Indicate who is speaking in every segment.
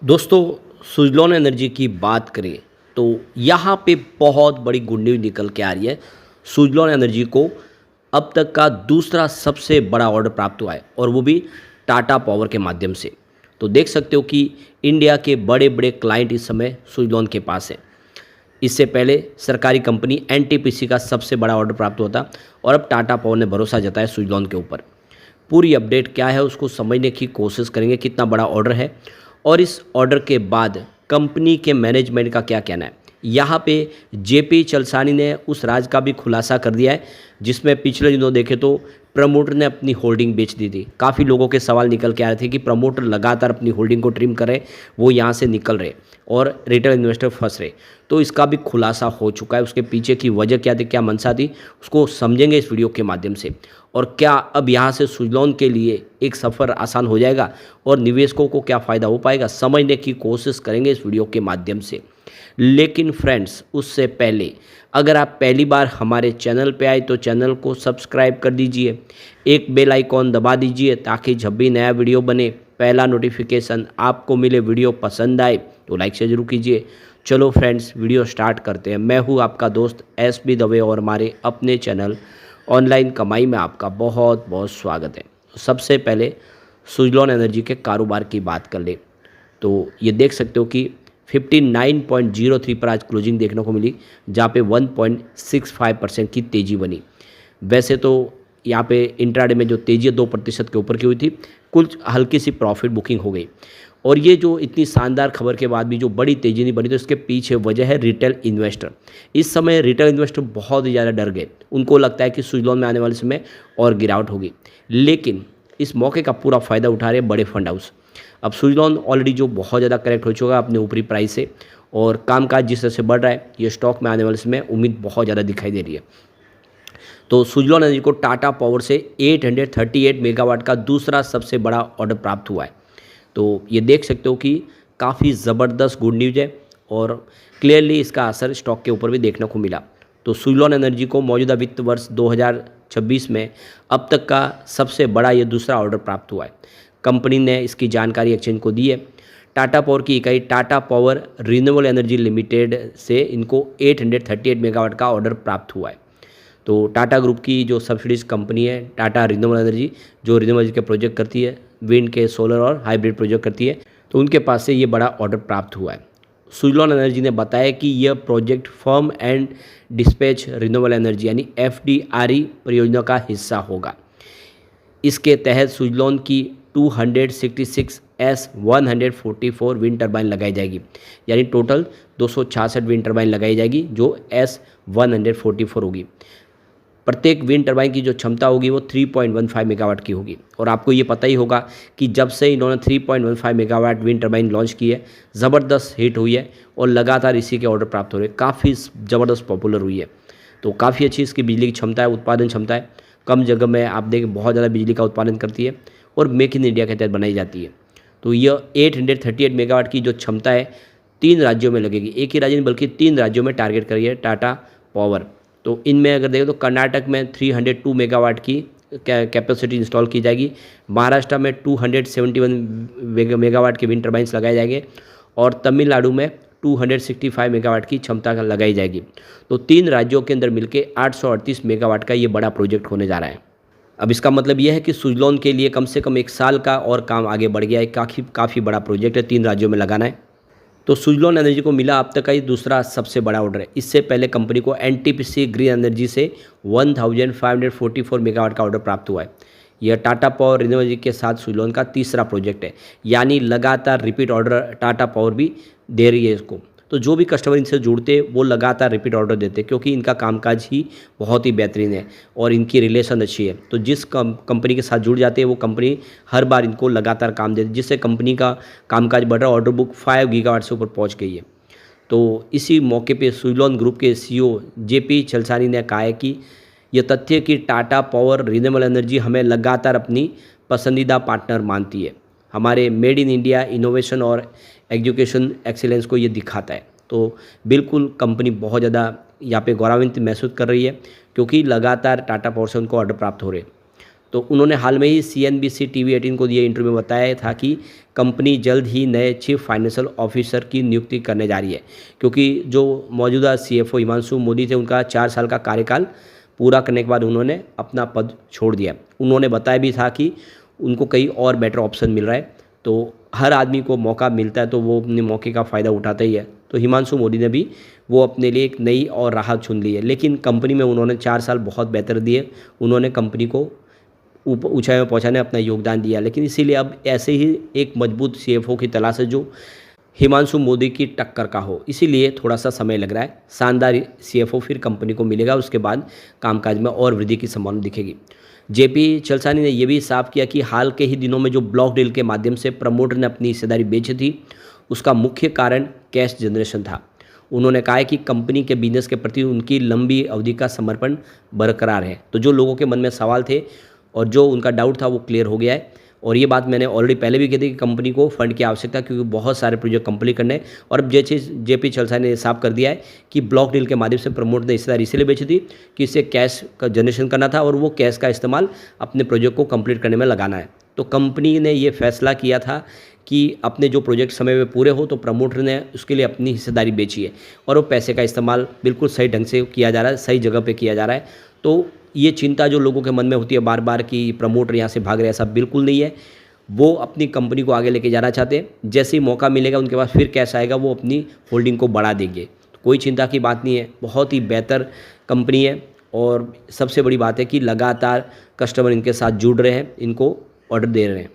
Speaker 1: दोस्तों, सुज़लॉन एनर्जी की बात करें तो यहाँ पे बहुत बड़ी गुड न्यूज़ निकल के आ रही है। सुज़लॉन एनर्जी को अब तक का दूसरा सबसे बड़ा ऑर्डर प्राप्त हुआ है और वो भी टाटा पावर के माध्यम से। तो देख सकते हो कि इंडिया के बड़े बड़े क्लाइंट इस समय सुज़लॉन के पास हैं। इससे पहले सरकारी कंपनी एनटीपीसी का सबसे बड़ा ऑर्डर प्राप्त हुआ था और अब टाटा पावर ने भरोसा जताया सुज़लॉन के ऊपर। पूरी अपडेट क्या है उसको समझने की कोशिश करेंगे, कितना बड़ा ऑर्डर है और इस ऑर्डर के बाद कंपनी के मैनेजमेंट का क्या कहना है। यहाँ पे जेपी चलसानी ने उस राज का भी खुलासा कर दिया है जिसमें पिछले दिनों देखे तो प्रमोटर ने अपनी होल्डिंग बेच दी थी। काफ़ी लोगों के सवाल निकल के आ रहे थे कि प्रमोटर लगातार अपनी होल्डिंग को ट्रिम कर रहे, वो यहाँ से निकल रहे और रिटेल इन्वेस्टर फंस रहे। तो इसका भी खुलासा हो चुका है। उसके पीछे की वजह क्या थी, क्या मंशा थी, उसको समझेंगे इस वीडियो के माध्यम से। और क्या अब यहाँ से सुज़लॉन के लिए एक सफ़र आसान हो जाएगा और निवेशकों को क्या फ़ायदा हो पाएगा, समझने की कोशिश करेंगे इस वीडियो के माध्यम से। लेकिन फ्रेंड्स, उससे पहले अगर आप पहली बार हमारे चैनल पे आए तो चैनल को सब्सक्राइब कर दीजिए, एक बेल आइकॉन दबा दीजिए ताकि जब भी नया वीडियो बने पहला नोटिफिकेशन आपको मिले। वीडियो पसंद आए तो लाइक से जरूर कीजिए। चलो फ्रेंड्स, वीडियो स्टार्ट करते हैं। मैं हूँ आपका दोस्त एसबी दवे और हमारे अपने चैनल ऑनलाइन कमाई में आपका बहुत बहुत स्वागत है। सबसे पहले सुज़लॉन एनर्जी के कारोबार की बात कर ले तो ये देख सकते हो कि 59.03 पर आज क्लोजिंग देखने को मिली, जहाँ पे 1.65% की तेज़ी बनी। वैसे तो यहाँ पे इंट्राडे में जो तेज़ी 2% के ऊपर की हुई थी, कुछ हल्की सी प्रॉफिट बुकिंग हो गई। और ये जो इतनी शानदार खबर के बाद भी जो बड़ी तेज़ी नहीं बनी, तो इसके पीछे वजह है रिटेल इन्वेस्टर। इस समय रिटेल इन्वेस्टर बहुत ही ज़्यादा डर गए। उनको लगता है कि सुज़लॉन में आने वाले समय और गिरावट होगी, लेकिन इस मौके का पूरा फ़ायदा उठा रहे बड़े फंड हाउस। अब सुज़लॉन ऑलरेडी जो बहुत ज़्यादा करेक्ट हो चुका है अपने ऊपरी प्राइस से, और कामकाज जिस तरह से बढ़ रहा है, ये स्टॉक में आने वाले समय उम्मीद बहुत ज़्यादा दिखाई दे रही है। तो सुज़लॉन एनर्जी को टाटा पावर से 838 मेगावाट का दूसरा सबसे बड़ा ऑर्डर प्राप्त हुआ है। तो ये देख सकते हो कि काफ़ी ज़बरदस्त गुड न्यूज़ है और क्लियरली इसका असर स्टॉक के ऊपर भी देखने को मिला। तो सुज़लॉन एनर्जी को मौजूदा वित्त वर्ष 2026 में अब तक का सबसे बड़ा ये दूसरा ऑर्डर प्राप्त हुआ है। कंपनी ने इसकी जानकारी एक्सचेंज को दी है। टाटा पावर की इकाई Tata power renewable energy limited से इनको 838 मेगावाट का ऑर्डर प्राप्त हुआ है। तो टाटा ग्रुप की जो सब्सिडीज कंपनी है टाटा रिन्यूएबल एनर्जी, जो रिन्यूएबल एनर्जी के प्रोजेक्ट करती है, विंड के, सोलर और हाइब्रिड प्रोजेक्ट करती है, तो उनके पास से ये बड़ा ऑर्डर प्राप्त हुआ है। सुज़लॉन एनर्जी ने बताया कि यह project firm and dispatch renewable energy यानी एफडीआरई परियोजना का हिस्सा होगा। इसके तहत सुज़लॉन की 266 S144 विंड टर्बाइन लगाई जाएगी, यानी टोटल 266 विंड टर्बाइन लगाई जाएगी जो S144 होगी। प्रत्येक विंड टर्बाइन की जो क्षमता होगी वो 3.15 मेगावाट की होगी। और आपको ये पता ही होगा कि जब से इन्होंने 3.15 मेगावाट विंड टर्बाइन लॉन्च की है, ज़बरदस्त हिट हुई है और लगातार इसी के ऑर्डर प्राप्त हो रहे हैं, काफ़ी ज़बरदस्त पॉपुलर हुई है। तो काफ़ी अच्छी इसकी बिजली की क्षमता है, उत्पादन क्षमता है। कम जगह में आप देखें बहुत ज़्यादा बिजली का उत्पादन करती है और मेक इन इंडिया के तहत बनाई जाती है। तो यह 838 मेगावाट की जो क्षमता है 3 राज्यों में लगेगी, एक ही राज्य में बल्कि 3 राज्यों में टारगेट करी है टाटा पावर। तो इनमें अगर देखें तो कर्नाटक में 302 मेगावाट की कैपेसिटी इंस्टॉल की जाएगी, महाराष्ट्र में 271 मेगावाट के विंड टर्बाइंस लगाए जाएंगे और तमिलनाडु में 265 मेगावाट की क्षमता लगाई जाएगी। तो 3 राज्यों के अंदर मिलकर 838 मेगावाट का ये बड़ा प्रोजेक्ट होने जा रहा है। अब इसका मतलब यह है कि सुज़लॉन के लिए कम से कम 1 साल का और काम आगे बढ़ गया है। काफ़ी बड़ा प्रोजेक्ट है, 3 राज्यों में लगाना है। तो सुज़लॉन एनर्जी को मिला अब तक का ये दूसरा सबसे बड़ा ऑर्डर है। इससे पहले कंपनी को एनटीपीसी ग्रीन एनर्जी से 1544 मेगावाट का ऑर्डर प्राप्त हुआ है। यह टाटा पावर रिन्यूएबल एनर्जी के साथ सुज़लॉन का तीसरा प्रोजेक्ट है, यानी लगातार रिपीट ऑर्डर टाटा पावर भी दे रही है इसको। तो जो भी कस्टमर इनसे जुड़ते वो लगातार रिपीट ऑर्डर देते, क्योंकि इनका कामकाज ही बहुत ही बेहतरीन है और इनकी रिलेशन अच्छी है। तो जिस कंपनी के साथ जुड़ जाते हैं वो कंपनी हर बार इनको लगातार काम देती है, जिससे कंपनी का कामकाज बढ़ रहा है। ऑर्डर बुक 5 गीगावाट से ऊपर पहुंच गई है। तो इसी मौके पे सुज़लॉन ग्रुप के सीईओ जेपी चलसानी ने कहा है कि यह तथ्य कि टाटा पावर रिन्यूएबल एनर्जी हमें लगातार अपनी पसंदीदा पार्टनर मानती है, हमारे मेड इन इंडिया इनोवेशन और एजुकेशन एक्सीलेंस को ये दिखाता है। तो बिल्कुल कंपनी बहुत ज़्यादा यहाँ पे गौरवान्वित महसूस कर रही है, क्योंकि लगातार टाटा पावर से उनको ऑर्डर प्राप्त हो रहे हैं। तो उन्होंने हाल में ही CNBC TV18 को दिए इंटरव्यू में बताया था कि कंपनी जल्द ही नए चीफ फाइनेंशियल ऑफिसर की नियुक्ति करने जा रही है, क्योंकि जो मौजूदा CFO हिमांशु मोदी थे उनका 4 साल का कार्यकाल पूरा करने के बाद उन्होंने अपना पद छोड़ दिया। उन्होंने बताया भी था कि उनको कई और बेटर ऑप्शन मिल रहा है, तो हर आदमी को मौका मिलता है तो वो अपने मौके का फ़ायदा उठाता ही है। तो हिमांशु मोदी ने भी वो अपने लिए एक नई और राह चुन ली है, लेकिन कंपनी में उन्होंने 4 साल बहुत बेहतर दिए, उन्होंने कंपनी को ऊंचाई में पहुंचाने अपना योगदान दिया। लेकिन इसीलिए अब ऐसे ही एक मजबूत CFO की तलाश है जो हिमांशु मोदी की टक्कर का हो, इसीलिए थोड़ा सा समय लग रहा है। शानदार CFO फिर कंपनी को मिलेगा, उसके बाद कामकाज में और वृद्धि की संभावना दिखेगी। JP चलसानी ने यह भी साफ किया कि हाल के ही दिनों में जो ब्लॉक डील के माध्यम से प्रमोटर ने अपनी हिस्सेदारी बेची थी, उसका मुख्य कारण कैश जनरेशन था। उन्होंने कहा है कि कंपनी के बिजनेस के प्रति उनकी लंबी अवधि का समर्पण बरकरार है। तो जो लोगों के मन में सवाल थे और जो उनका डाउट था वो क्लियर हो गया है। और ये बात मैंने ऑलरेडी पहले भी कही थी कि कंपनी को फंड की आवश्यकता, क्योंकि बहुत सारे प्रोजेक्ट कंप्लीट करने। और अब JP चलसानी ने साफ कर दिया है कि ब्लॉक डील के माध्यम से प्रमोटर ने हिस्सेदारी इसलिए बेची थी कि इससे कैश का जनरेशन करना था और वो कैश का इस्तेमाल अपने प्रोजेक्ट को कंप्लीट करने में लगाना है। तो कंपनी ने ये फैसला किया था कि अपने जो प्रोजेक्ट समय में पूरे हो, तो प्रमोटर ने उसके लिए अपनी हिस्सेदारी बेची है और वो पैसे का इस्तेमाल बिल्कुल सही ढंग से किया जा रहा है, सही जगह पे किया जा रहा है। तो ये चिंता जो लोगों के मन में होती है बार बार कि प्रमोटर यहाँ से भाग रहे, ऐसा बिल्कुल नहीं है। वो अपनी कंपनी को आगे लेके जाना चाहते हैं। जैसे ही मौका मिलेगा उनके पास फिर कैश आएगा, वो अपनी होल्डिंग को बढ़ा देंगे। तो कोई चिंता की बात नहीं है, बहुत ही बेहतर कंपनी है। और सबसे बड़ी बात है कि लगातार कस्टमर इनके साथ जुड़ रहे हैं, इनको ऑर्डर दे रहे हैं।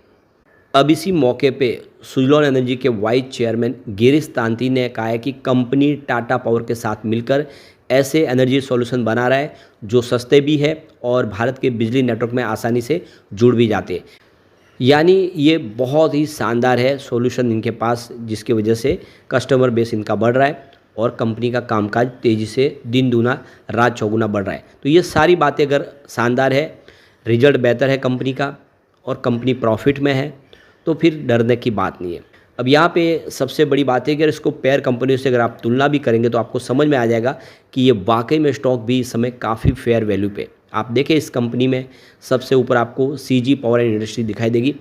Speaker 1: अब इसी मौके पे सुजलॉन एनर्जी के वाइस चेयरमैन गिरीश तांती ने कहा है कि कंपनी टाटा पावर के साथ मिलकर ऐसे एनर्जी सॉल्यूशन बना रहा है जो सस्ते भी है और भारत के बिजली नेटवर्क में आसानी से जुड़ भी जाते हैं। यानी ये बहुत ही शानदार है सॉल्यूशन इनके पास, जिसकी वजह से कस्टमर बेस इनका बढ़ रहा है और कंपनी का कामकाज तेज़ी से दिन दूना रात चौगुना बढ़ रहा है। तो ये सारी बातें अगर शानदार है, रिजल्ट बेहतर है कंपनी का और कंपनी प्रॉफिट में है, तो फिर डरने की बात नहीं है। अब यहाँ पे सबसे बड़ी बात है कि अगर इसको पेयर कंपनियों से अगर आप तुलना भी करेंगे तो आपको समझ में आ जाएगा कि ये वाकई में स्टॉक भी इस समय काफ़ी फेयर वैल्यू पे। आप देखें इस कंपनी में सबसे ऊपर आपको CG पावर एंड इंडस्ट्री दिखाई देगी,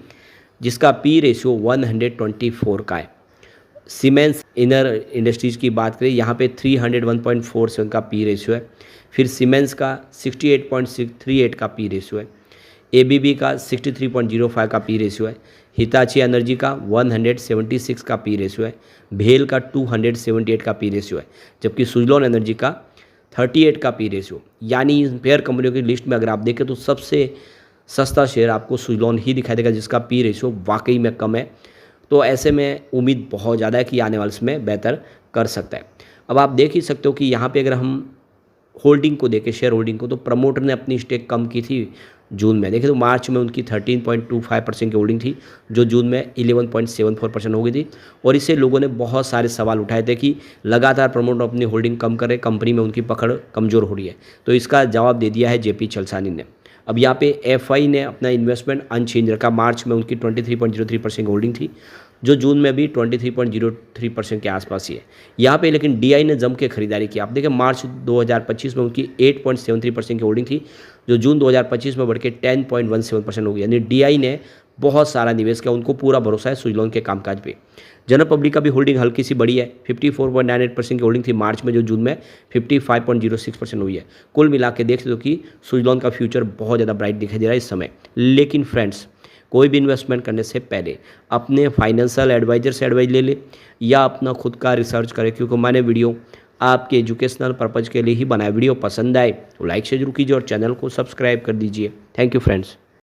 Speaker 1: जिसका P रेशियो 124 का है। सीमेंस इनर इंडस्ट्रीज़ की बात करें, यहाँ पे 301.47 का P रेशियो है। फिर सीमेंस का 68.38 का P रेशियो है। ABB का 63.05 का P रेशियो है। हिताची एनर्जी का 176 का P रेशियो है। भेल का 278 का P रेशियो है, जबकि सुजलॉन एनर्जी का 38 का P रेशियो। यानी पेयर कंपनियों की लिस्ट में अगर आप देखें तो सबसे सस्ता शेयर आपको सुजलॉन ही दिखाई देगा, जिसका P रेशियो वाकई में कम है। तो ऐसे में उम्मीद बहुत ज़्यादा है कि आने वाले समय बेहतर कर सकता है। अब आप देख ही सकते हो कि यहाँ पे अगर हम होल्डिंग को देखें, शेयर होल्डिंग को, तो प्रमोटर ने अपनी स्टेक कम की थी जून में। देखें तो मार्च में उनकी 13.25% की होल्डिंग थी, जो जून में 11.74% हो गई थी। और इससे लोगों ने बहुत सारे सवाल उठाए थे कि लगातार प्रमोटर अपनी होल्डिंग कम कर रहे, कंपनी में उनकी पकड़ कमज़ोर हो रही है। तो इसका जवाब दे दिया है JP चलसानी ने। अब यहाँ पे FI ने अपना इन्वेस्टमेंट अनचेंज रखा। मार्च में उनकी 23.03% की होल्डिंग थी, जो जून में भी 23.03% के आसपास ही है। यहाँ पे लेकिन DI ने जम के खरीदारी की। आप देखें मार्च 2025 में उनकी 8.73% की होल्डिंग थी, जो जून 2025 में बढ़ के 10.17% हो गई। यानी DI ने बहुत सारा निवेश किया, उनको पूरा भरोसा है सुजलॉन के कामकाज पे। जनरल पब्लिक का भी होल्डिंग हल्की सी बढ़ी है, 54.98% की होल्डिंग थी मार्च में, जो जून में 55.06% हुई है। कुल मिला के देख लो कि सुजलॉन का फ्यूचर बहुत ज़्यादा ब्राइट दिखाई दे रहा है इस समय। लेकिन फ्रेंड्स, कोई भी इन्वेस्टमेंट करने से पहले अपने फाइनेंशियल एडवाइजर से एडवाइस ले ले या अपना खुद का रिसर्च करें, क्योंकि मैंने वीडियो आपके एजुकेशनल पर्पज़ के लिए ही बनाया। वीडियो पसंद आए तो लाइक से जरूर कीजिए और चैनल को सब्सक्राइब कर दीजिए। Thank you friends.